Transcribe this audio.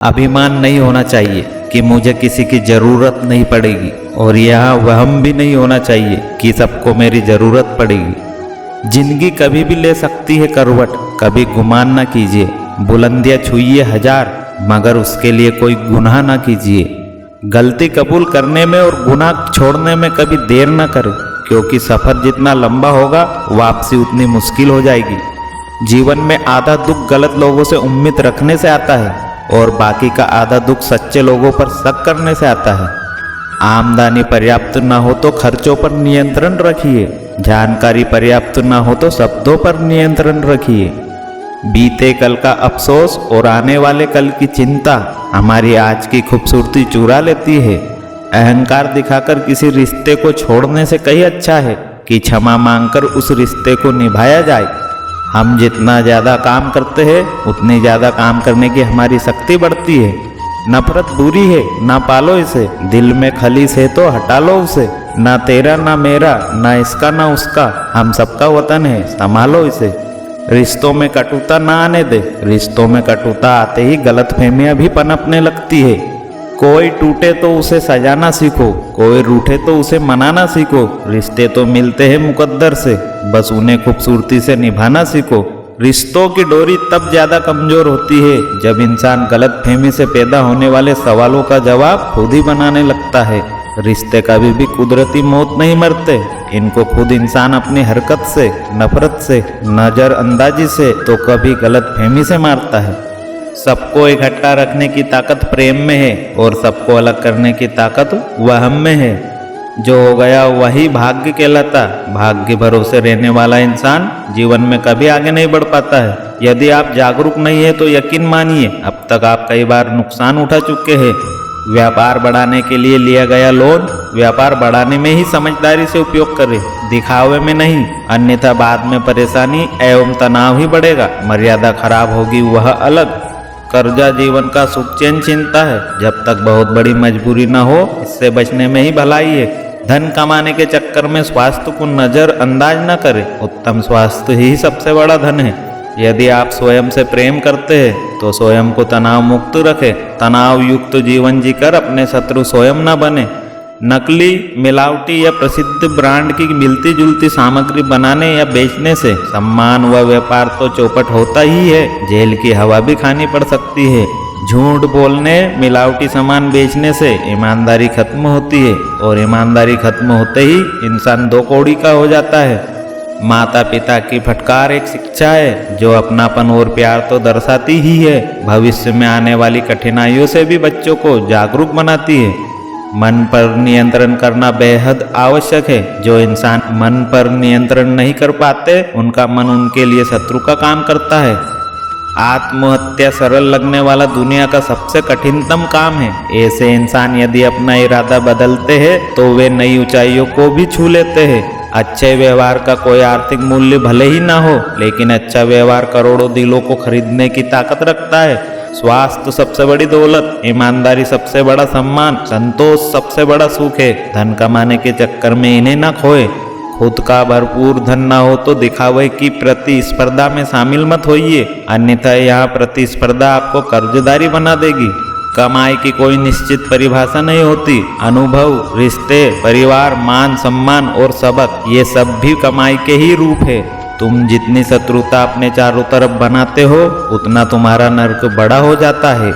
अभिमान नहीं होना चाहिए कि मुझे किसी की ज़रूरत नहीं पड़ेगी, और यह वहम भी नहीं होना चाहिए कि सबको मेरी ज़रूरत पड़ेगी। जिंदगी कभी भी ले सकती है करवट, कभी गुमान ना कीजिए। बुलंदियाँ छुइए हजार, मगर उसके लिए कोई गुनाह ना कीजिए। गलती कबूल करने में और गुनाह छोड़ने में कभी देर ना करें, क्योंकि सफ़र जितना लंबा होगा वापसी उतनी मुश्किल हो जाएगी। जीवन में आधा दुख गलत लोगों से उम्मीद रखने से आता है, और बाकी का आधा दुख सच्चे लोगों पर शक करने से आता है। आमदनी पर्याप्त न हो तो खर्चों पर नियंत्रण रखिए। जानकारी पर्याप्त न हो तो शब्दों पर नियंत्रण रखिए। बीते कल का अफसोस और आने वाले कल की चिंता हमारी आज की खूबसूरती चुरा लेती है। अहंकार दिखाकर किसी रिश्ते को छोड़ने से कहीं अच्छा है कि क्षमा मांगकर उस रिश्ते को निभाया जाए। हम जितना ज़्यादा काम करते हैं उतनी ज़्यादा काम करने की हमारी शक्ति बढ़ती है। नफरत बुरी है, ना पालो इसे। दिल में खलीस है तो हटा लो उसे। ना तेरा ना मेरा, ना इसका ना उसका, हम सबका वतन है, संभालो इसे। रिश्तों में कटुता ना आने दे। रिश्तों में कटुता आते ही गलतफहमियां भी पनपने लगती है। कोई टूटे तो उसे सजाना सीखो, कोई रूठे तो उसे मनाना सीखो। रिश्ते तो मिलते हैं मुकद्दर से, बस उन्हें खूबसूरती से निभाना सीखो। रिश्तों की डोरी तब ज़्यादा कमज़ोर होती है जब इंसान गलतफहमी से पैदा होने वाले सवालों का जवाब खुद ही बनाने लगता है। रिश्ते कभी भी कुदरती मौत नहीं मरते, इनको खुद इंसान अपनी हरकत से, नफरत से, नज़रअंदाजी से तो कभी गलतफहमी से मारता है। सबको इकट्ठा रखने की ताकत प्रेम में है, और सबको अलग करने की ताकत वहम में है। जो हो गया वही भाग्य कहलाता। भाग्य भरोसे रहने वाला इंसान जीवन में कभी आगे नहीं बढ़ पाता है। यदि आप जागरूक नहीं है तो यकीन मानिए अब तक आप कई बार नुकसान उठा चुके हैं। व्यापार बढ़ाने के लिए लिया गया लोन व्यापार बढ़ाने में ही समझदारी से उपयोग करें, दिखावे में नहीं, अन्यथा बाद में परेशानी एवं तनाव ही बढ़ेगा। मर्यादा खराब होगी वह अलग। कर्जा जीवन का सुख चैन छीनता है। जब तक बहुत बड़ी मजबूरी न हो इससे बचने में ही भलाई है। धन कमाने के चक्कर में स्वास्थ्य को नज़रअंदाज न करें। उत्तम स्वास्थ्य ही सबसे बड़ा धन है। यदि आप स्वयं से प्रेम करते हैं तो स्वयं को तनाव मुक्त रखें। तनाव युक्त जीवन जीकर अपने शत्रु स्वयं न बने। नकली, मिलावटी या प्रसिद्ध ब्रांड की मिलती जुलती सामग्री बनाने या बेचने से सम्मान व व्यापार तो चौपट होता ही है, जेल की हवा भी खानी पड़ सकती है। झूठ बोलने, मिलावटी सामान बेचने से ईमानदारी खत्म होती है, और ईमानदारी खत्म होते ही इंसान दो कौड़ी का हो जाता है। माता पिता की फटकार एक शिक्षा है जो अपनापन और प्यार तो दर्शाती ही है, भविष्य में आने वाली कठिनाइयों से भी बच्चों को जागरूक बनाती है। मन पर नियंत्रण करना बेहद आवश्यक है। जो इंसान मन पर नियंत्रण नहीं कर पाते उनका मन उनके लिए शत्रु का काम करता है। आत्महत्या सरल लगने वाला दुनिया का सबसे कठिनतम काम है। ऐसे इंसान यदि अपना इरादा बदलते हैं तो वे नई ऊंचाइयों को भी छू लेते हैं। अच्छे व्यवहार का कोई आर्थिक मूल्य भले ही ना हो, लेकिन अच्छा व्यवहार करोड़ों दिलों को खरीदने की ताकत रखता है। स्वास्थ्य सबसे बड़ी दौलत, ईमानदारी सबसे बड़ा सम्मान, संतोष सबसे बड़ा सुख है। धन कमाने के चक्कर में इन्हें न खोए। खुद का भरपूर धन ना हो तो दिखावे की प्रतिस्पर्धा में शामिल मत होइए, अन्यथा यहाँ प्रतिस्पर्धा आपको कर्जदारी बना देगी। कमाई की कोई निश्चित परिभाषा नहीं होती। अनुभव, रिश्ते, परिवार, मान सम्मान और सबक, ये सब भी कमाई के ही रूप है। तुम जितनी शत्रुता अपने चारों तरफ बनाते हो उतना तुम्हारा नर्क बड़ा हो जाता है।